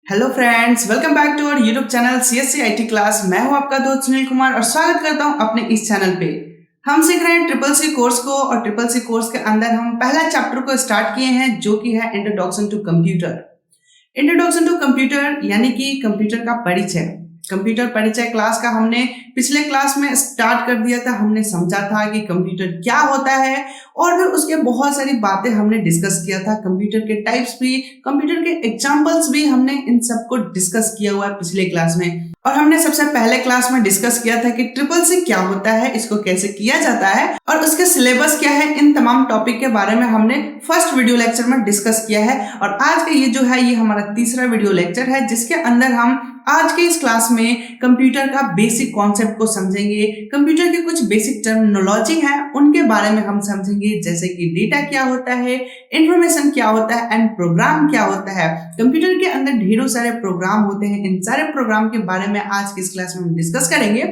Hello friends, welcome back to our YouTube channel CSC IT class. मैं हूं आपका दोस्त सुनील कुमार और स्वागत करता हूं अपने इस चैनल पे। हम सीख रहे हैं ट्रिपल सी कोर्स को और ट्रिपल सी कोर्स के अंदर हम पहला चैप्टर को स्टार्ट किए हैं जो कि है introduction to computer. Introduction to computer यानी कि कंप्यूटर का परिचय। कंप्यूटर परिचय क्लास का हमने पिछले क्लास में स्टार्ट कर दिया था। हमने समझा था कि कंप्यूटर क्या होता है और फिर उसके बहुत सारी बातें हमने डिस्कस किया था। कंप्यूटर के टाइप्स भी, कंप्यूटर के एग्जांपल्स भी हमने इन सबको डिस्कस किया हुआ है पिछले क्लास में। और हमने सबसे पहले क्लास में डिस्कस किया था कि ट्रिपल सी क्या होता है, इसको कैसे किया जाता है और उसके सिलेबस क्या है। इन तमाम टॉपिक के बारे में हमने फर्स्ट वीडियो लेक्चर में डिस्कस किया है और आज का ये जो है ये हमारा तीसरा वीडियो लेक्चर है जिसके अंदर हम आज के इस क्लास में कंप्यूटर का बेसिक कॉन्सेप्ट को समझेंगे। कंप्यूटर के कुछ बेसिक टर्मिनोलॉजी है उनके बारे में हम समझेंगे, जैसे कि डेटा क्या होता है, इंफॉर्मेशन क्या होता है एंड प्रोग्राम क्या होता है। कंप्यूटर के अंदर ढेरों सारे प्रोग्राम होते हैं, इन सारे प्रोग्राम के बारे में आज की इस क्लास में हम डिस्कस करेंगे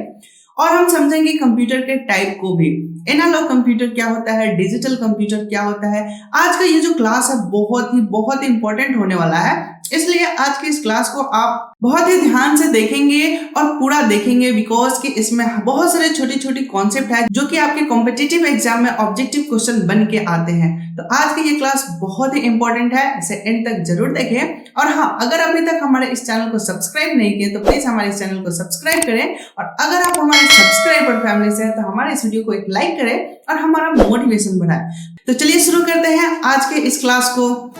और हम समझेंगे कंप्यूटर के टाइप को भी। एनालॉग कंप्यूटर क्या होता है, डिजिटल कंप्यूटर क्या होता है। आज का ये जो क्लास है बहुत ही इंपॉर्टेंट होने वाला है, इसलिए आज की इस क्लास को आप बहुत ही ध्यान से देखेंगे और पूरा देखेंगे बिकॉज कि इसमें बहुत सारे छोटी छोटी कॉन्सेप्ट है जो कि आपके कॉम्पिटिटिव एग्जाम में ऑब्जेक्टिव क्वेश्चन बन के आते हैं। तो आज की ये क्लास बहुत ही इंपॉर्टेंट है, इसे एंड तक जरूर देखें। और हाँ, अगर अभी तक हमारे इस चैनल को सब्सक्राइब नहीं किए तो प्लीज हमारे इस चैनल को सब्सक्राइब करें और अगर आप हमारे सब्सक्राइबर फैमिली से हैं तो हमारे इस वीडियो को एक लाइक करें और हमारा मोटिवेशन बढ़ाएं। तो चलिए शुरू करते हैं आज के इस क्लास को।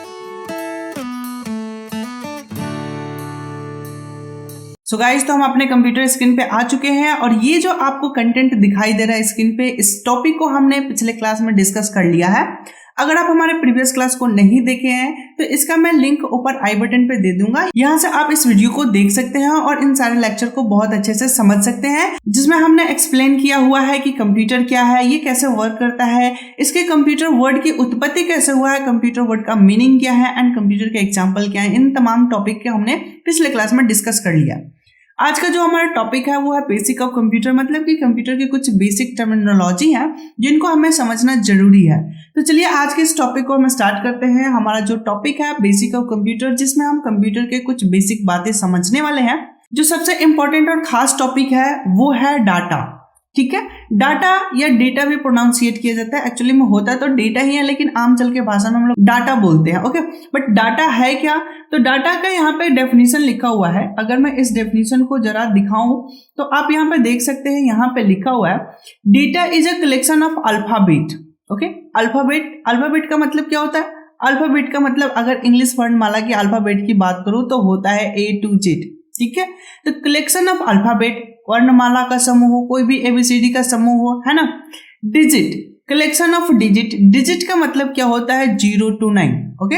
सो गाइस, तो हम अपने कंप्यूटर स्क्रीन पे आ चुके हैं और ये जो आपको कंटेंट दिखाई दे रहा है स्क्रीन पे, इस टॉपिक को हमने पिछले क्लास में डिस्कस कर लिया है। अगर आप हमारे प्रीवियस क्लास को नहीं देखे हैं तो इसका मैं लिंक ऊपर आई बटन पे दे दूंगा, यहाँ से आप इस वीडियो को देख सकते हैं और इन सारे लेक्चर को बहुत अच्छे से समझ सकते हैं, जिसमें हमने एक्सप्लेन किया हुआ है कि कंप्यूटर क्या है, ये कैसे वर्क करता है, इसके कंप्यूटर वर्ड की उत्पत्ति कैसे हुआ है, कंप्यूटर वर्ड का मीनिंग क्या है एंड कंप्यूटर के एग्जाम्पल क्या है। इन तमाम टॉपिक के हमने पिछले क्लास में डिस्कस कर लिया। आज का जो हमारा टॉपिक है वो है बेसिक ऑफ कंप्यूटर, मतलब कि कंप्यूटर की कुछ बेसिक टर्मिनोलॉजी है जिनको हमें समझना जरूरी है। तो चलिए आज के इस टॉपिक को हम स्टार्ट करते हैं। हमारा जो टॉपिक है बेसिक ऑफ कंप्यूटर, जिसमें हम कंप्यूटर के कुछ बेसिक बातें समझने वाले हैं। जो सबसे इंपॉर्टेंट और खास टॉपिक है वो है डाटा। ठीक है, डाटा या डेटा भी प्रोनाउंसिएट किया जाता है, एक्चुअली में होता तो डेटा ही है लेकिन आम चल के भाषा में हम लोग डाटा बोलते हैं। ओके, बट डाटा है क्या? तो डाटा का यहाँ पे डेफिनेशन लिखा हुआ है। अगर मैं इस डेफिनेशन को जरा दिखाऊं तो आप यहाँ पे देख सकते हैं, यहाँ पे लिखा हुआ है data is a collection of alphabet. Okay, alphabet का मतलब क्या होता है? अल्फाबेट का मतलब अगर इंग्लिश वर्णमाला की अल्फाबेट की बात करूं तो होता है A to Z। ठीक है, तो कलेक्शन ऑफ अल्फाबेट, वर्णमाला का समूह हो, कोई भी ABCD का समूह हो, है ना। Digit, collection of digit, digit का मतलब क्या होता है 0 to 9। Okay,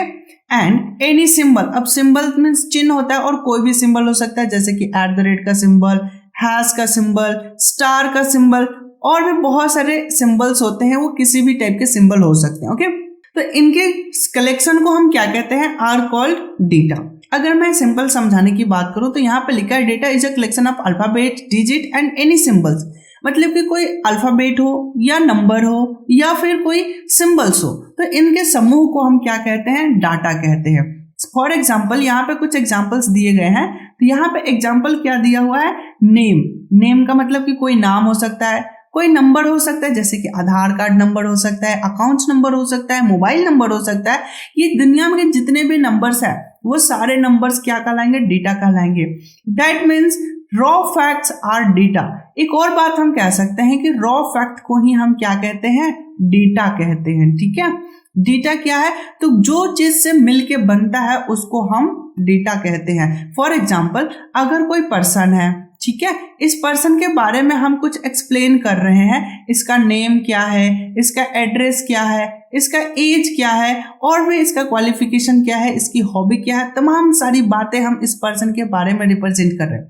and any symbol, अब सिंबल मीन्स चिन्ह होता है और कोई भी सिंबल हो सकता है, जैसे कि @ का सिंबल, हैश का सिंबल, स्टार का सिंबल और भी बहुत सारे सिंबल्स होते हैं, वो किसी भी टाइप के सिंबल हो सकते हैं। ओके, तो इनके कलेक्शन को हम क्या कहते हैं? Are called data. अगर मैं सिंपल समझाने की बात करूं तो यहाँ पे लिखा है data is a collection of alphabet, digit and any symbols, मतलब कि कोई अल्फाबेट हो या नंबर हो या फिर कोई सिंबल्स हो, तो इनके समूह को हम क्या कहते हैं? डाटा कहते हैं। फॉर एग्जाम्पल, यहाँ पे कुछ एग्जाम्पल्स दिए गए हैं, तो यहाँ पे एग्जाम्पल क्या दिया हुआ है? नेम। नेम का मतलब कि कोई नाम हो सकता है, कोई नंबर हो सकता है, जैसे कि आधार कार्ड नंबर हो सकता है, अकाउंट नंबर हो सकता है, मोबाइल नंबर हो सकता है। ये दुनिया में जितने भी नंबर्स हैं वो सारे नंबर्स क्या कहलाएंगे? डेटा कहलाएंगे। That means raw facts are data. एक और बात हम कह सकते हैं कि रॉ फैक्ट को ही हम क्या कहते हैं? डेटा कहते हैं। ठीक है, डेटा क्या है? तो जो चीज से मिलके बनता है उसको हम डेटा कहते हैं। फॉर एग्जाम्पल, अगर कोई पर्सन है, ठीक है, इस पर्सन के बारे में हम कुछ एक्सप्लेन कर रहे हैं, इसका नेम क्या है, इसका एड्रेस क्या है, इसका एज क्या है और भी इसका क्वालिफिकेशन क्या है, इसकी हॉबी क्या है, तमाम सारी बातें हम इस पर्सन के बारे में रिप्रेजेंट कर रहे हैं।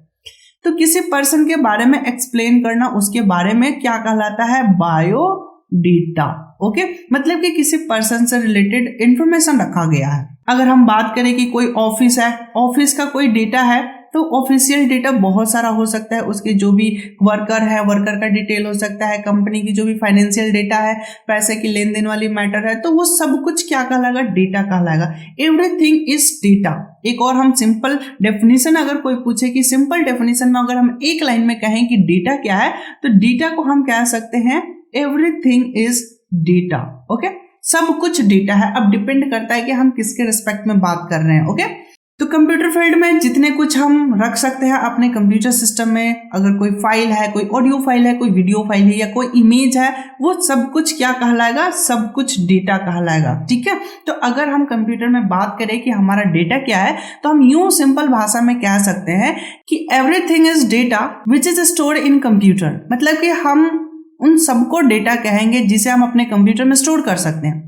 तो किसी पर्सन के बारे में एक्सप्लेन करना, उसके बारे में क्या कहलाता है? Bio data. ओके, मतलब कि किसी पर्सन से रिलेटेड इंफॉर्मेशन रखा गया है। अगर हम बात करें कि कोई ऑफिस है, ऑफिस का कोई डेटा है, तो ऑफिशियल डेटा बहुत सारा हो सकता है, उसके जो भी वर्कर है वर्कर का डिटेल हो सकता है, कंपनी की जो भी फाइनेंशियल डेटा है, पैसे की लेन देन वाली मैटर है, तो वो सब कुछ क्या कहलाएगा, डेटा कहलाएगा। Everything is data. एक और हम सिंपल डेफिनेशन अगर कोई पूछे कि सिंपल डेफिनेशन में अगर हम एक लाइन में कहें कि डेटा क्या है, तो डेटा को हम कह सकते हैं एवरीथिंग इज डेटा। ओके, सब कुछ डेटा है। अब डिपेंड करता है कि हम किसके रिस्पेक्ट में बात कर रहे हैं। ओके, तो कंप्यूटर फील्ड में जितने कुछ हम रख सकते हैं अपने कंप्यूटर सिस्टम में, अगर कोई फाइल है, कोई ऑडियो फाइल है, कोई वीडियो फाइल है या कोई इमेज है, वो सब कुछ क्या कहलाएगा, सब कुछ डेटा कहलाएगा। ठीक है, तो अगर हम कंप्यूटर में बात करें कि हमारा डेटा क्या है, तो हम यूं सिंपल भाषा में कह सकते हैं कि everything is data which is stored in computer. मतलब कि हम उन सबको डेटा कहेंगे जिसे हम अपने कंप्यूटर में स्टोर कर सकते हैं।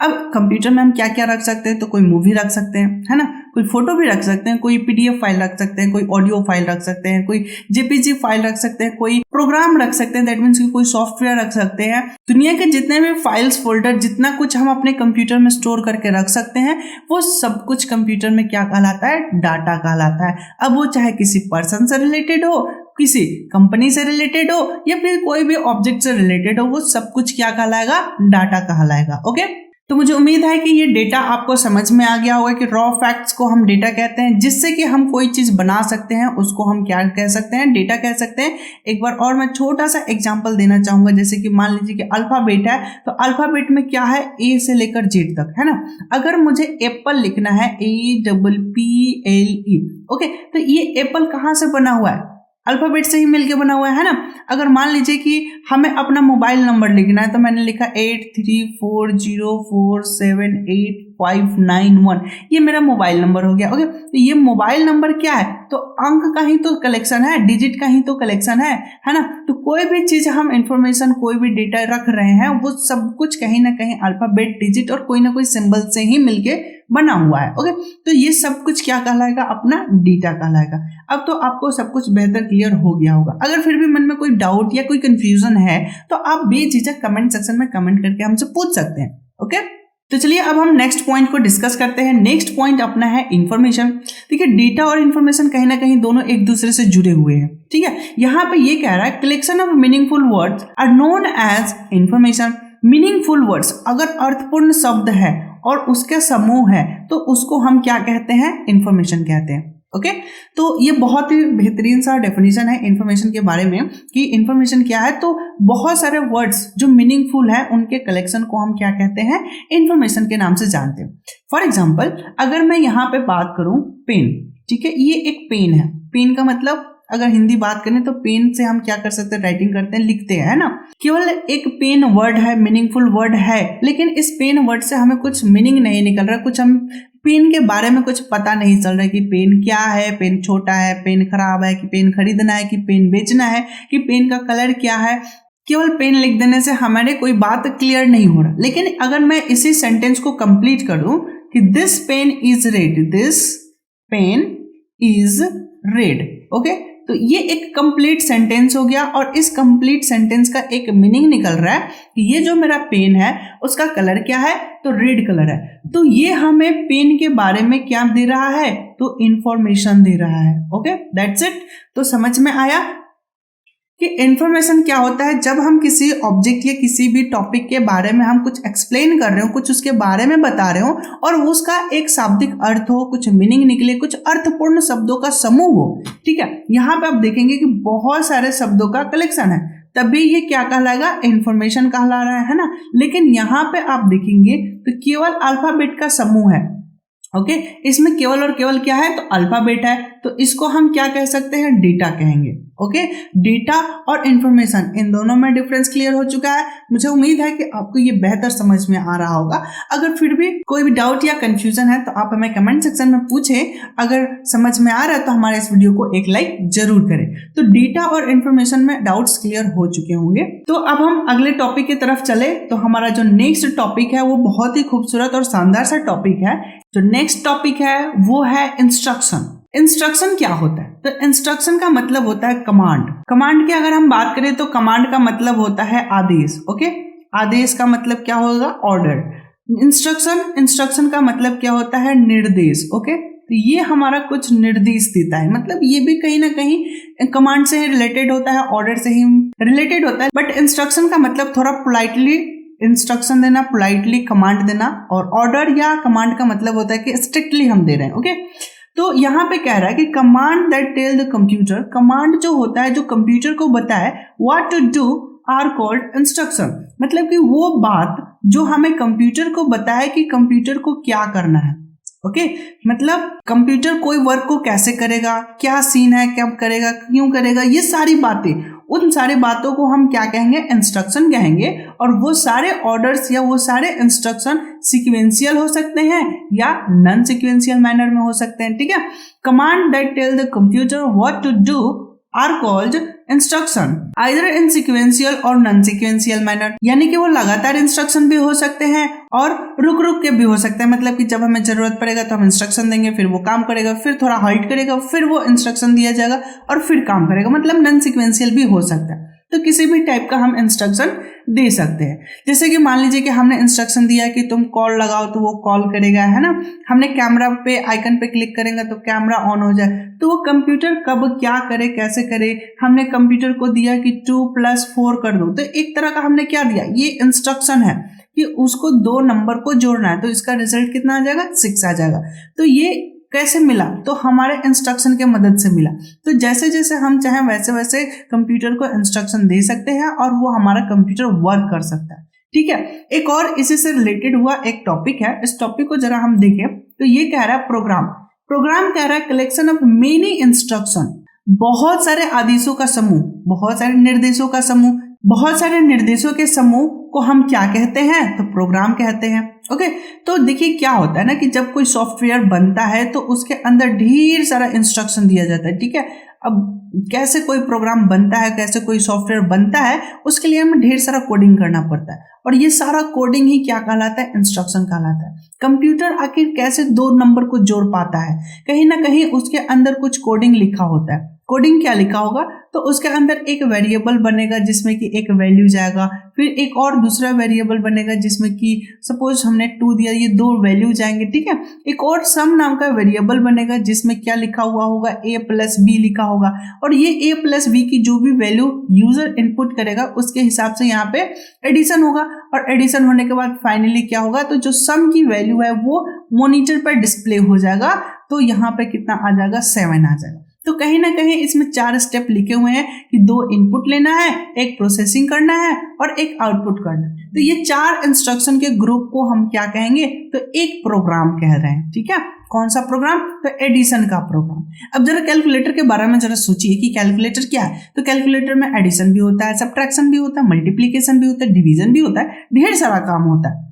अब कंप्यूटर में हम क्या क्या रख सकते हैं, तो कोई मूवी रख सकते हैं, है ना, कोई फोटो भी रख सकते हैं, कोई पीडीएफ फाइल रख सकते हैं, कोई ऑडियो फाइल रख सकते हैं, कोई जेपीजी फाइल रख सकते हैं, कोई प्रोग्राम रख सकते हैं, दैट मीन्स कि कोई सॉफ्टवेयर रख सकते हैं। दुनिया के जितने भी फाइल्स फोल्डर, जितना कुछ हम अपने कंप्यूटर में स्टोर करके रख सकते हैं, वो सब कुछ कंप्यूटर में क्या कहलाता है, डाटा कहलाता है। अब वो चाहे किसी पर्सन से रिलेटेड हो, किसी कंपनी से रिलेटेड हो या फिर कोई भी ऑब्जेक्ट से रिलेटेड हो, वो सब कुछ क्या कहलाएगा, डाटा कहलाएगा। ओके, तो मुझे उम्मीद है कि ये डेटा आपको समझ में आ गया होगा कि रॉ फैक्ट्स को हम डेटा कहते हैं, जिससे कि हम कोई चीज बना सकते हैं उसको हम क्या कह सकते हैं, डेटा कह सकते हैं। एक बार और मैं छोटा सा एग्जांपल देना चाहूंगा, जैसे कि मान लीजिए कि अल्फाबेट है, तो अल्फाबेट में क्या है, ए से लेकर जेड तक, है ना। अगर मुझे एप्पल लिखना है, APPLE, ओके, तो ये एप्पल कहाँ से बना हुआ है, अल्फाबेट से ही मिलके बना हुआ है ना। अगर मान लीजिए कि हमें अपना मोबाइल नंबर लिखना है, तो मैंने लिखा 8340478591, ये मेरा मोबाइल नंबर हो गया। ओके, तो ये मोबाइल नंबर क्या है, तो अंक का ही तो कलेक्शन है, डिजिट का ही तो कलेक्शन है ना। तो कोई भी चीज हम इंफॉर्मेशन, कोई भी डेटा रख रहे हैं, वो सब कुछ कहीं ना कहीं अल्फाबेट, डिजिट और कोई ना कोई सिंबल से ही मिलके बना हुआ है। ओके, तो ये सब कुछ क्या कहलाएगा, अपना डेटा कहलाएगा। अब तो आपको सब कुछ बेहतर क्लियर हो गया होगा। अगर फिर भी मन में कोई डाउट या कोई कंफ्यूजन है, तो आप बेझिझक कमेंट सेक्शन में कमेंट करके हमसे पूछ सकते हैं। ओके, तो चलिए अब हम नेक्स्ट पॉइंट को डिस्कस करते हैं। नेक्स्ट पॉइंट अपना है इंफॉर्मेशन। ठीक है, डेटा और इंफॉर्मेशन कहीं ना कहीं दोनों एक दूसरे से जुड़े हुए हैं। ठीक है, यहाँ पे ये कह रहा है collection of meaningful words are known as information. Meaningful words, अगर अर्थपूर्ण शब्द है और उसके समूह है, तो उसको हम क्या कहते हैं, इंफॉर्मेशन कहते हैं। ओके, तो ये बहुत ही बेहतरीन सा डेफिनेशन है इंफॉर्मेशन के बारे में कि इंफॉर्मेशन क्या है। तो बहुत सारे वर्ड्स जो मीनिंगफुल है, उनके कलेक्शन को हम क्या कहते हैं, इंफॉर्मेशन के नाम से जानते हैं। फॉर एग्जाम्पल, अगर मैं यहाँ पे बात करूं पेन, ठीक है, ये एक पेन है। पेन का मतलब अगर हिंदी बात करें तो पेन से हम क्या कर सकते हैं, राइटिंग करते हैं, लिखते हैं, है ना। केवल एक पेन वर्ड है, मीनिंगफुल वर्ड है, लेकिन इस पेन वर्ड से हमें कुछ मीनिंग नहीं निकल रहा, कुछ हम पेन के बारे में कुछ पता नहीं चल रहा है कि पेन क्या है, पेन छोटा है, पेन खराब है, कि पेन खरीदना है, कि पेन बेचना है, कि पेन का कलर क्या है। केवल पेन लिख देने से हमारे कोई बात क्लियर नहीं हो रहा। लेकिन अगर मैं इसी सेंटेंस को कंप्लीट करूं कि this pen is red, this pen is red, okay, तो ये एक कंप्लीट सेंटेंस हो गया। और इस कंप्लीट सेंटेंस का एक मीनिंग निकल रहा है कि ये जो मेरा पेन है उसका कलर क्या है, तो रेड कलर है। तो ये हमें पेन के बारे में क्या दे रहा है, तो इंफॉर्मेशन दे रहा है। Okay, that's it. तो समझ में आया कि इंफॉर्मेशन क्या होता है। जब हम किसी ऑब्जेक्ट या किसी भी टॉपिक के बारे में हम कुछ एक्सप्लेन कर रहे हो, कुछ उसके बारे में बता रहे हो और उसका एक शाब्दिक अर्थ हो, कुछ मीनिंग निकले, कुछ अर्थपूर्ण शब्दों का समूह हो। ठीक है, यहाँ पे आप देखेंगे कि बहुत सारे शब्दों का कलेक्शन है, तभी ये क्या कहलाएगा, इंफॉर्मेशन कहला रहा है ना। लेकिन यहाँ पे आप देखेंगे तो केवल अल्फाबेट का समूह है। ओके, इसमें केवल और केवल क्या है, तो अल्फाबेट है, तो इसको हम क्या कह सकते हैं, डेटा कहेंगे। ओके, डेटा और इंफॉर्मेशन, इन दोनों में डिफरेंस क्लियर हो चुका है। मुझे उम्मीद है कि आपको ये बेहतर समझ में आ रहा होगा। अगर फिर भी कोई भी डाउट या कंफ्यूजन है तो आप हमें कमेंट सेक्शन में पूछें। अगर समझ में आ रहा है तो हमारे इस वीडियो को एक लाइक जरूर करें। तो डेटा और इंफॉर्मेशन में डाउट्स क्लियर हो चुके होंगे। तो अब हम अगले टॉपिक की तरफ चले। तो हमारा जो नेक्स्ट टॉपिक है वो बहुत ही खूबसूरत और शानदार सा टॉपिक है। जो नेक्स्ट टॉपिक है वो है इंस्ट्रक्शन। इंस्ट्रक्शन क्या होता है, तो इंस्ट्रक्शन का मतलब होता है कमांड। कमांड की अगर हम बात करें तो कमांड का मतलब होता है आदेश। ओके, आदेश का मतलब क्या होगा, ऑर्डर। इंस्ट्रक्शन का मतलब क्या होता है, निर्देश। ओके, तो ये हमारा कुछ निर्देश देता है, मतलब ये भी कहीं ना कहीं कमांड से रिलेटेड होता है, ऑर्डर से ही रिलेटेड होता है। बट इंस्ट्रक्शन का मतलब थोड़ा पोलाइटली इंस्ट्रक्शन देना, पोलाइटली कमांड देना, और ऑर्डर या कमांड का मतलब होता है कि स्ट्रिक्टली हम दे रहे हैं। ओके, तो यहाँ पे कह रहा है कि command that tell the computer, command जो होता है जो कंप्यूटर को बताए what to do are called instruction, मतलब कि वो बात जो हमें कंप्यूटर को बताए कि कंप्यूटर को क्या करना है। ओके, मतलब कंप्यूटर कोई वर्क को कैसे करेगा, क्या सीन है, कब करेगा, क्यों करेगा, ये सारी बातें, उन सारी बातों को हम क्या कहेंगे, इंस्ट्रक्शन कहेंगे। और वो सारे ऑर्डर्स या वो सारे इंस्ट्रक्शन सीक्वेंशियल हो सकते हैं या नॉन सीक्वेंशियल मैनर में हो सकते हैं। ठीक है, command that tell the computer what to do are called instruction either in sequential or non sequential manner, यानी कि वो लगातार इंस्ट्रक्शन भी हो सकते हैं और रुक रुक के भी हो सकते हैं, मतलब कि जब हमें जरूरत पड़ेगा तो हम इंस्ट्रक्शन देंगे, फिर वो काम करेगा, फिर थोड़ा हॉल्ट करेगा, फिर वो इंस्ट्रक्शन दिया जाएगा और फिर काम करेगा, मतलब नॉन सीक्वेंशियल भी हो सकता है। तो किसी भी टाइप का हम इंस्ट्रक्शन दे सकते हैं। जैसे कि मान लीजिए कि हमने इंस्ट्रक्शन दिया कि तुम कॉल लगाओ तो वो कॉल करेगा, है ना। हमने कैमरा पे आइकन पे क्लिक करेंगे तो कैमरा ऑन हो जाए, तो वो कंप्यूटर कब क्या करे, कैसे करे, हमने कंप्यूटर को दिया कि 2+4 कर दो, तो एक तरह का हमने क्या दिया, ये इंस्ट्रक्शन है कि उसको 2 नंबर को जोड़ना है, तो इसका रिजल्ट कितना आ जाएगा, 6 आ जाएगा। तो ये कैसे मिला, तो हमारे इंस्ट्रक्शन के मदद से मिला। तो जैसे जैसे हम चाहें वैसे वैसे कंप्यूटर को इंस्ट्रक्शन दे सकते हैं और वो हमारा कंप्यूटर वर्क कर सकता है। ठीक है, एक और इसी से रिलेटेड हुआ एक टॉपिक है, इस टॉपिक को जरा हम देखें तो ये कह रहा है प्रोग्राम। प्रोग्राम कह रहा है कलेक्शन ऑफ मेनी इंस्ट्रक्शन, बहुत सारे आदेशों का समूह, बहुत सारे निर्देशों का समूह, बहुत सारे निर्देशों के समूह को हम क्या कहते हैं, तो प्रोग्राम कहते हैं। ओके, तो देखिए क्या होता है ना कि जब कोई सॉफ्टवेयर बनता है तो उसके अंदर ढेर सारा इंस्ट्रक्शन दिया जाता है। ठीक है, अब कैसे कोई प्रोग्राम बनता है, कैसे कोई सॉफ्टवेयर बनता है, उसके लिए हमें ढेर सारा कोडिंग करना पड़ता है, और ये सारा कोडिंग ही क्या कहलाता है, इंस्ट्रक्शन कहलाता है। कंप्यूटर आखिर कैसे 2 नंबर को जोड़ पाता है, कहीं ना कहीं उसके अंदर कुछ कोडिंग लिखा होता है। कोडिंग क्या लिखा होगा, तो उसके अंदर एक वेरिएबल बनेगा जिसमें कि एक वैल्यू जाएगा, फिर एक और दूसरा वेरिएबल बनेगा जिसमें कि सपोज हमने 2 दिया, ये 2 वैल्यू जाएंगे। ठीक है, एक और सम नाम का वेरिएबल बनेगा जिसमें क्या लिखा हुआ होगा, a+b लिखा होगा, और ये a+b की जो भी वैल्यू यूजर इनपुट करेगा उसके हिसाब से यहाँ पे एडिशन होगा, और एडिशन होने के बाद फाइनली क्या होगा, तो जो सम की वैल्यू है वो मॉनिटर पर डिस्प्ले हो जाएगा, तो यहाँ पे कितना आ जाएगा, 7 आ जाएगा। तो कहीं ना कहीं इसमें 4 स्टेप लिखे हुए हैं कि 2 इनपुट लेना है, एक प्रोसेसिंग करना है और एक आउटपुट करना है। तो ये 4 इंस्ट्रक्शन के ग्रुप को हम क्या कहेंगे, तो एक प्रोग्राम कह रहे हैं। ठीक है, कौन सा प्रोग्राम, तो एडिशन का प्रोग्राम। अब जरा कैलकुलेटर के बारे में जरा सोचिए कि कैलकुलेटर क्या है। तो कैलकुलेटर में एडिशन भी होता है, सब्ट्रैक्शन भी होता है, मल्टीप्लीकेशन भी होता है, डिवीजन भी होता है, ढेर सारा काम होता है।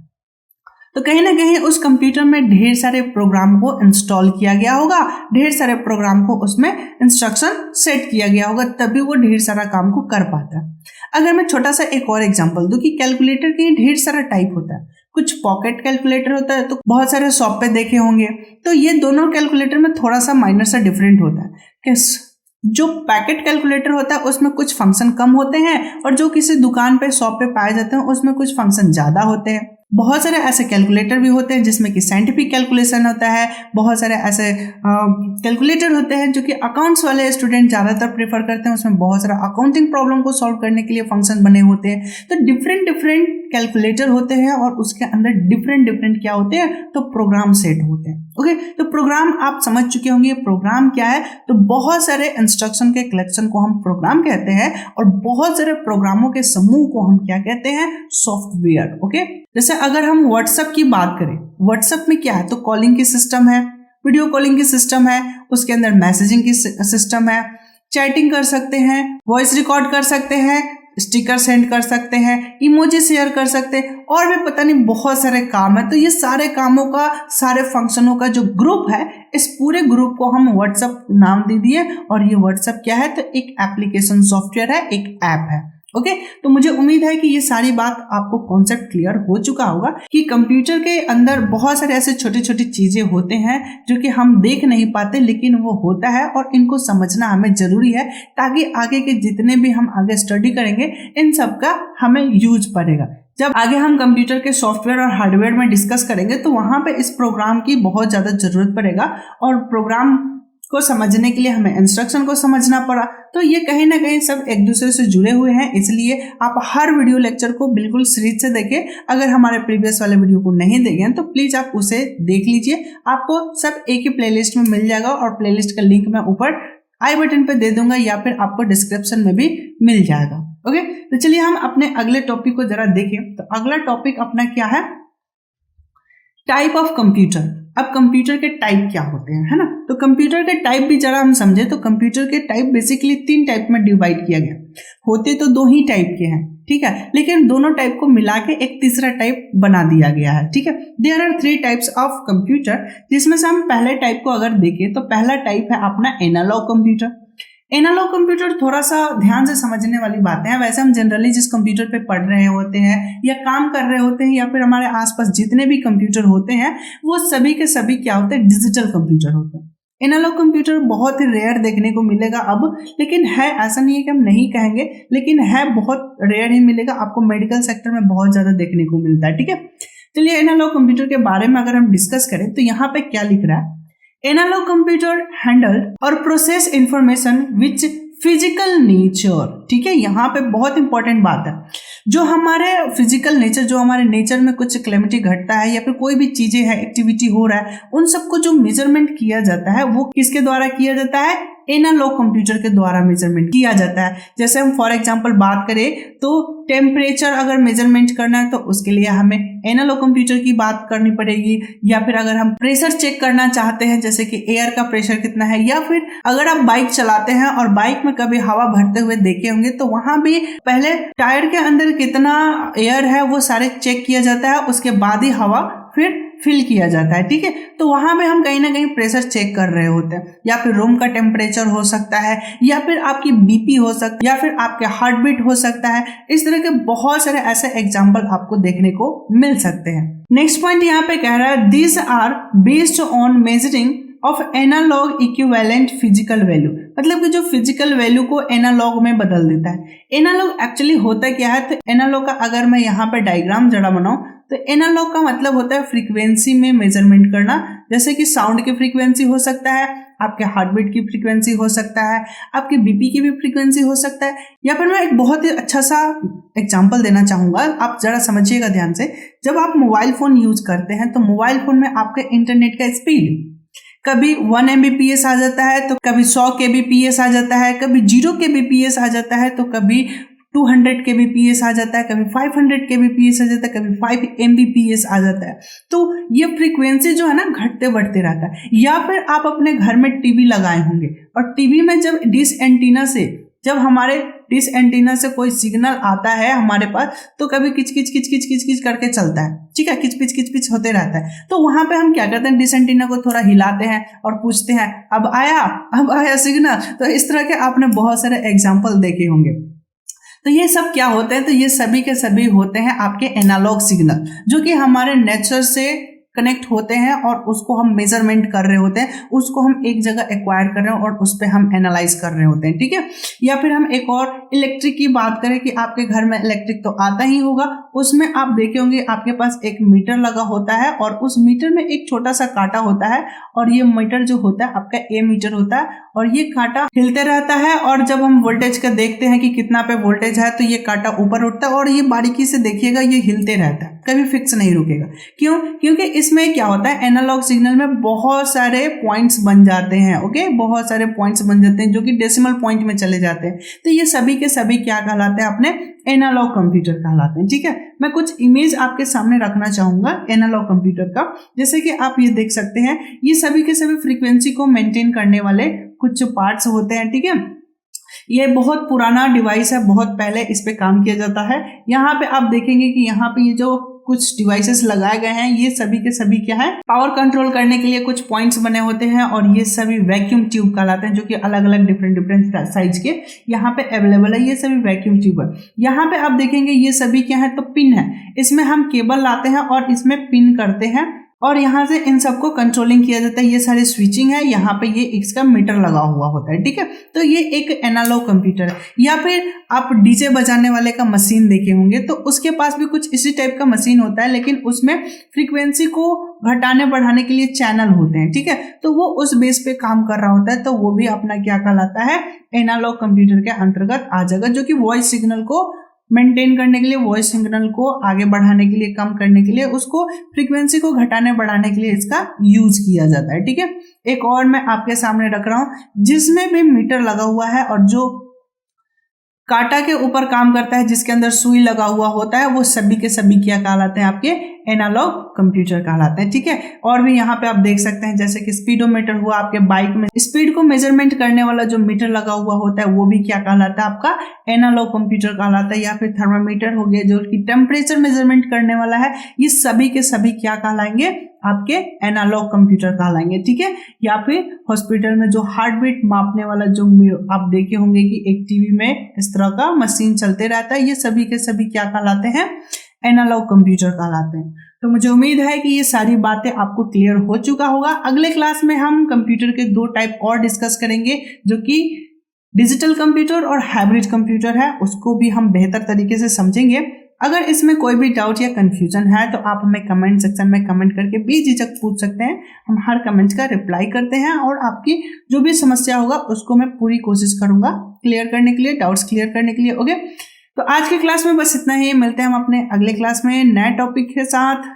तो कहीं ना कहीं उस कंप्यूटर में ढेर सारे प्रोग्राम को इंस्टॉल किया गया होगा, ढेर सारे प्रोग्राम को उसमें इंस्ट्रक्शन सेट किया गया होगा, तभी वो ढेर सारा काम को कर पाता है। अगर मैं छोटा सा एक और एग्जांपल दूं कि कैलकुलेटर के ढेर सारा टाइप होता है, कुछ पॉकेट कैलकुलेटर होता है, तो बहुत सारे शॉप पे देखे होंगे। तो ये दोनों कैलकुलेटर में थोड़ा सा माइनर सा डिफरेंट होता है कि जो पैकेट कैलकुलेटर होता है उसमें कुछ फंक्शन कम होते हैं, और जो किसी दुकान पे शॉप पे पाए जाते हैं उसमें कुछ फंक्शन ज्यादा होते हैं। बहुत सारे ऐसे कैलकुलेटर भी होते हैं जिसमें कि साइंटिफिक कैलकुलेशन होता है, बहुत सारे ऐसे कैलकुलेटर होते हैं जो कि अकाउंट्स वाले स्टूडेंट ज़्यादातर प्रेफर करते हैं, उसमें बहुत सारा अकाउंटिंग प्रॉब्लम को सॉल्व करने के लिए फंक्शन बने होते हैं। तो डिफरेंट डिफरेंट कैलकुलेटर होते हैं और उसके अंदर डिफरेंट डिफरेंट क्या होते हैं, तो प्रोग्राम सेट होते हैं। ओके, तो प्रोग्राम आप समझ चुके होंगे प्रोग्राम क्या है। तो बहुत सारे इंस्ट्रक्शन के कलेक्शन को हम प्रोग्राम कहते हैं, और बहुत सारे प्रोग्रामों के समूह को हम क्या कहते हैं, सॉफ्टवेयर। ओके, जैसे अगर हम व्हाट्सएप की बात करें, व्हाट्सएप में क्या है, तो कॉलिंग की सिस्टम है, वीडियो कॉलिंग की सिस्टम है, उसके अंदर मैसेजिंग की सिस्टम है, चैटिंग कर सकते हैं, वॉइस रिकॉर्ड कर सकते हैं, स्टिकर सेंड कर सकते हैं, इमोजी शेयर कर सकते हैं, और भी पता नहीं बहुत सारे काम है। तो ये सारे कामों का, सारे फंक्शनों का जो ग्रुप है, इस पूरे ग्रुप को हम व्हाट्सएप नाम दे दिए। और ये व्हाट्सएप क्या है, तो एक एप्लीकेशन सॉफ्टवेयर है, एक ऐप है। ओके, तो मुझे उम्मीद है कि ये सारी बात आपको कॉन्सेप्ट क्लियर हो चुका होगा कि कंप्यूटर के अंदर बहुत सारे ऐसे छोटी छोटी चीजें होते हैं जो कि हम देख नहीं पाते, लेकिन वो होता है और इनको समझना हमें जरूरी है, ताकि आगे के जितने भी हम आगे स्टडी करेंगे इन सब का हमें यूज पड़ेगा। जब आगे हम कंप्यूटर के सॉफ्टवेयर और हार्डवेयर में डिस्कस करेंगे तो वहां पे इस प्रोग्राम की बहुत ज़्यादा ज़रूरत पड़ेगा, और प्रोग्राम को समझने के लिए हमें इंस्ट्रक्शन को समझना पड़ा। तो ये कहीं ना कहीं सब एक दूसरे से जुड़े हुए हैं, इसलिए आप हर वीडियो लेक्चर को बिल्कुल सीरीज से देखें। अगर हमारे प्रीवियस वाले वीडियो को नहीं देखे हैं तो प्लीज़ आप उसे देख लीजिए, आपको सब एक ही प्लेलिस्ट में मिल जाएगा, और प्लेलिस्ट का लिंक मैं ऊपर आई बटन पे दे दूंगा या फिर आपको डिस्क्रिप्शन में भी मिल जाएगा। ओके, तो चलिए हम अपने अगले टॉपिक को जरा देखें। तो अगला टॉपिक अपना क्या है, टाइप ऑफ कंप्यूटर। अब कंप्यूटर के टाइप क्या होते हैं, है ना। तो कंप्यूटर के टाइप भी जरा हम समझे तो कंप्यूटर के टाइप बेसिकली 3 टाइप में डिवाइड किया गया। होते तो 2 ही टाइप के हैं, ठीक है, लेकिन दोनों टाइप को मिला के एक तीसरा टाइप बना दिया गया है, ठीक है। There are 3 types of computer, जिसमें से हम पहले टाइप को अगर देखें तो पहला टाइप है अपना एनालॉग कंप्यूटर। एनालॉग कंप्यूटर थोड़ा सा ध्यान से समझने वाली बातें हैं। वैसे हम जनरली जिस कंप्यूटर पे पढ़ रहे होते हैं या काम कर रहे होते हैं या फिर हमारे आसपास जितने भी कंप्यूटर होते हैं वो सभी के सभी क्या होते हैं, डिजिटल कंप्यूटर होते हैं। एनालॉग कंप्यूटर बहुत ही रेयर देखने को मिलेगा अब, लेकिन है, ऐसा नहीं है कि हम नहीं कहेंगे, लेकिन है बहुत रेयर ही मिलेगा। आपको मेडिकल सेक्टर में बहुत ज़्यादा देखने को मिलता है, ठीक है। चलिए एनालॉग कंप्यूटर के बारे में अगर हम डिस्कस करें तो यहाँ पे क्या लिख रहा है, एनालॉग कंप्यूटर हैंडल और process information which physical nature, ठीक है। यहाँ पे बहुत इंपॉर्टेंट बात है, जो हमारे फिजिकल नेचर, जो हमारे नेचर में कुछ क्लेमिटी घटता है या फिर कोई भी चीजें है, एक्टिविटी हो रहा है, उन सबको जो मेजरमेंट किया जाता है वो किसके द्वारा किया जाता है, एनालॉग कंप्यूटर के द्वारा मेजरमेंट किया जाता है। जैसे हम फॉर एग्जांपल बात करें तो टेम्परेचर अगर मेजरमेंट करना है तो उसके लिए हमें एनालॉग कंप्यूटर की बात करनी पड़ेगी, या फिर अगर हम प्रेशर चेक करना चाहते हैं जैसे कि एयर का प्रेशर कितना है, या फिर अगर आप बाइक चलाते हैं और बाइक में कभी हवा भरते हुए देखे होंगे तो वहां भी पहले टायर के अंदर कितना एयर है वो सारे चेक किया जाता है, उसके बाद ही हवा फिर फिल किया जाता है, ठीक है। तो वहां पे हम कहीं ना कहीं प्रेशर चेक कर रहे होते हैं, या फिर रूम का टेम्परेचर हो सकता है, या फिर आपकी बीपी हो सकता है, या फिर आपके हार्ट बीट हो सकता है। इस तरह के बहुत सारे ऐसे एग्जाम्पल आपको देखने को मिल सकते हैं। नेक्स्ट पॉइंट यहाँ पे कह रहा है, this are based on measuring of analog equivalent physical value, मतलब कि जो फिजिकल वैल्यू को एनालॉग में बदल देता है। एनालॉग एक्चुअली होता क्या है, तो एनालॉग का अगर मैं यहाँ पे डायग्राम जरा बनाऊं तो एनालॉग का मतलब होता है फ्रीक्वेंसी में मेजरमेंट करना, जैसे कि साउंड की फ्रीक्वेंसी हो सकता है, आपके हार्ट बीट की फ्रीक्वेंसी हो सकता है, आपके बीपी की भी फ्रीक्वेंसी हो सकता है। या फिर मैं एक बहुत ही अच्छा सा एग्जांपल देना चाहूँगा, आप जरा समझिएगा ध्यान से। जब आप मोबाइल फ़ोन यूज करते हैं तो मोबाइल फ़ोन में आपके इंटरनेट का स्पीड कभी 1 Mbps आ जाता है, तो कभी 100 kbps आ जाता है, कभी 0 kbps आ जाता है, तो कभी 200 kbps आ जाता है, कभी 500 kbps आ जाता है, कभी 5 Mbps आ जाता है। तो ये फ्रीक्वेंसी जो है ना घटते बढ़ते रहता है। या फिर आप अपने घर में टीवी लगाए होंगे और टीवी में जब जब हमारे डिश एंटीना से कोई सिग्नल आता है हमारे पास तो कभी किच किच करके चलता है, ठीक है, किच पिच होते रहता है। तो वहां पे हम क्या करते हैं, डिश एंटीना को थोड़ा हिलाते हैं और पूछते हैं अब आया सिग्नल। तो इस तरह के आपने बहुत सारे एग्जाम्पल देखे होंगे। तो ये सब क्या होते हैं, तो ये सभी के सभी होते हैं आपके एनालॉग सिग्नल, जो कि हमारे नेचर से कनेक्ट होते हैं और उसको हम मेजरमेंट कर रहे होते हैं, उसको हम एक जगह एक्वायर कर रहे हैं और उस पर हम एनालाइज कर रहे होते हैं, ठीक है। या फिर हम एक और इलेक्ट्रिक की बात करें कि आपके घर में इलेक्ट्रिक तो आता ही होगा, उसमें आप देखे होंगे आपके पास एक मीटर लगा होता है और उस मीटर में एक छोटा सा कांटा होता है, और ये मीटर जो होता है आपका ए मीटर होता है, और ये कांटा हिलते रहता है। और जब हम वोल्टेज का देखते हैं कि कितना पे वोल्टेज है तो ये कांटा ऊपर उठता है, और ये बारीकी से देखिएगा ये हिलते रहता है, कभी फिक्स नहीं रुकेगा। क्यों? क्योंकि इसमें क्या होता है, एनालॉग सिग्नल में बहुत सारे पॉइंट्स बन जाते हैं, ओके, बहुत सारे पॉइंट्स बन जाते हैं जो कि डेसिमल पॉइंट में चले जाते हैं। तो ये सभी के सभी क्या कहलाते हैं, अपने एनालॉग कंप्यूटर कहलाते हैं, ठीक है। मैं कुछ इमेज आपके सामने रखना चाहूंगा एनालॉग कंप्यूटर का, जैसे कि आप ये देख सकते हैं, ये सभी के सभी फ्रीक्वेंसी को मेंटेन करने वाले कुछ पार्ट्स होते हैं, ठीक है। ये बहुत पुराना डिवाइस है, बहुत पहले इस पे काम किया जाता है। यहाँ पे आप देखेंगे कि यहाँ पे ये जो कुछ डिवाइसेस लगाए गए हैं, ये सभी के सभी क्या है, पावर कंट्रोल करने के लिए कुछ पॉइंट्स बने होते हैं, और ये सभी वैक्यूम ट्यूब कहलाते हैं, जो कि अलग अलग डिफरेंट साइज के यहाँ पे अवेलेबल है। ये सभी वैक्यूम ट्यूब है। यहाँ पे आप देखेंगे ये सभी क्या है, तो पिन है, इसमें हम केबल लाते हैं और इसमें पिन करते हैं और यहाँ से इन सबको कंट्रोलिंग किया जाता है। ये सारी स्विचिंग है, यहाँ पे ये इसका मीटर लगा हुआ होता है, ठीक है। तो ये एक एनालॉग कंप्यूटर है। या फिर आप डीजे बजाने वाले का मशीन देखे होंगे, तो उसके पास भी कुछ इसी टाइप का मशीन होता है, लेकिन उसमें फ्रीक्वेंसी को घटाने बढ़ाने के लिए चैनल होते हैं, ठीक है। तो वो उस बेस पे काम कर रहा होता है, तो वो भी अपना क्या कहलाता है, एनालॉग कंप्यूटर के अंतर्गत आ जाएगा, जो कि वॉइस सिग्नल को मेंटेन करने के लिए, वॉइस सिग्नल को आगे बढ़ाने के लिए, कम करने के लिए, उसको फ्रीक्वेंसी को घटाने बढ़ाने के लिए इसका यूज किया जाता है, ठीक है। एक और मैं आपके सामने रख रहा हूं जिसमें भी मीटर लगा हुआ है और जो कांटा के ऊपर काम करता है, जिसके अंदर सुई लगा हुआ होता है, वो सभी के सभी क्या कहलाते हैं, आपके एनालॉग कंप्यूटर कहलाते हैं, ठीक है। और भी यहाँ पे आप देख सकते हैं, जैसे कि स्पीडोमीटर हुआ, आपके बाइक में स्पीड को मेजरमेंट करने वाला जो मीटर लगा हुआ होता है, वो भी क्या कहलाता है, आपका एनालॉग कंप्यूटर कहलाता है। या फिर थर्मामीटर हो गया, जो कि टेम्परेचर मेजरमेंट करने वाला है, ये सभी के सभी क्या कहलाएंगे, आपके एनालॉग कंप्यूटर कहलाएंगे, ठीक है। या फिर हॉस्पिटल में जो हार्ट बीट मापने वाला, जो आप देखे होंगे कि एक टीवी में इस तरह का मशीन चलते रहता है, ये सभी के सभी क्या कहलाते हैं, एनालॉग कंप्यूटर कहलाते हैं। तो मुझे उम्मीद है कि ये सारी बातें आपको क्लियर हो चुका होगा। अगले क्लास में हम कंप्यूटर के 2 टाइप और डिस्कस करेंगे, जो कि डिजिटल कंप्यूटर और हाइब्रिड कंप्यूटर है, उसको भी हम बेहतर तरीके से समझेंगे। अगर इसमें कोई भी डाउट या कंफ्यूजन है तो आप हमें कमेंट सेक्शन में कमेंट करके बेझिझक पूछ सकते हैं। हम हर कमेंट का रिप्लाई करते हैं और आपकी जो भी समस्या होगा उसको मैं पूरी कोशिश करूंगा क्लियर करने के लिए, डाउट्स क्लियर करने के लिए। ओके, तो आज की क्लास में बस इतना ही। मिलते हैं हम अपने अगले क्लास में नए टॉपिक के साथ।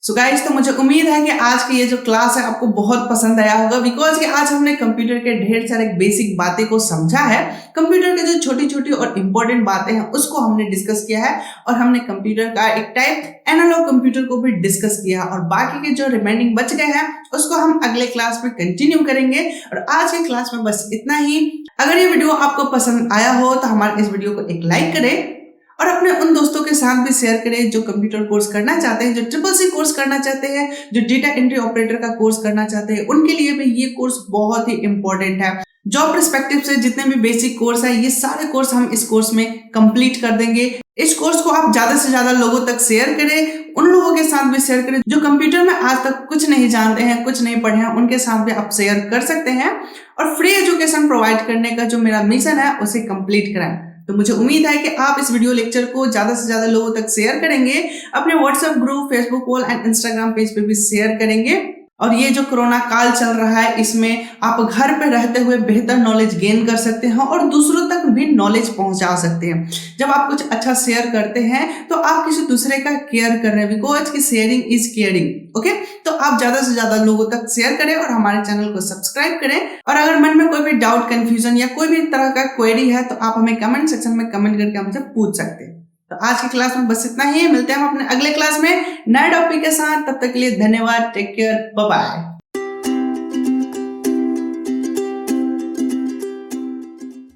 सो गाइस, तो मुझे उम्मीद है कि आज की ये जो क्लास है आपको बहुत पसंद आया होगा, बिकॉज कि आज हमने कंप्यूटर के ढेर सारे बेसिक बातें को समझा है। कंप्यूटर के जो छोटी छोटी और इम्पोर्टेंट बातें हैं उसको हमने डिस्कस किया है, और हमने कंप्यूटर का एक टाइप एनालॉग कंप्यूटर को भी डिस्कस किया, और बाकी के जो रिमेनिंग बच गए हैं उसको हम अगले क्लास में कंटिन्यू करेंगे। और आज की क्लास में बस इतना ही। अगर ये वीडियो आपको पसंद आया हो तो हमारे इस वीडियो को एक लाइक करें और अपने उन दोस्तों के साथ भी शेयर करें जो कंप्यूटर कोर्स करना चाहते हैं, जो CCC कोर्स करना चाहते हैं, जो डेटा एंट्री ऑपरेटर का कोर्स करना चाहते हैं। उनके लिए भी ये कोर्स बहुत ही इंपॉर्टेंट है। जॉब पर्सपेक्टिव से जितने भी बेसिक कोर्स है, ये सारे कोर्स हम इस कोर्स में कंप्लीट कर देंगे। इस कोर्स को आप ज्यादा से ज्यादा लोगों तक शेयर करें, उन लोगों के साथ भी शेयर करें जो कंप्यूटर में आज तक कुछ नहीं जानते हैं, कुछ नहीं पढ़े हैं, उनके साथ भी आप शेयर कर सकते हैं। और फ्री एजुकेशन प्रोवाइड करने का जो मेरा मिशन है उसे कंप्लीट कराएं। तो मुझे उम्मीद है कि आप इस वीडियो लेक्चर को ज्यादा से ज्यादा लोगों तक शेयर करेंगे, अपने WhatsApp group, Facebook wall and Instagram page पे भी शेयर करेंगे। और ये जो कोरोना काल चल रहा है, इसमें आप घर पे रहते हुए बेहतर नॉलेज गेन कर सकते हैं और दूसरों तक भी नॉलेज पहुंचा सकते हैं। जब आप कुछ अच्छा शेयर करते हैं तो आप किसी दूसरे का केयर कर रहे हैं, बिकॉज की शेयरिंग इज केयरिंग। ओके, तो आप ज्यादा से ज्यादा लोगों तक शेयर करें और हमारे चैनल को सब्सक्राइब करें। और अगर मन में कोई भी डाउट, कंफ्यूजन या कोई भी तरह का क्वेरी है तो आप हमें कमेंट सेक्शन में कमेंट करके हमसे पूछ सकते हैं। तो आज की क्लास में बस इतना ही। मिलते हैं हम अपने अगले क्लास में नए टॉपिक के साथ। तब तक के लिए धन्यवाद। Take care, bye bye.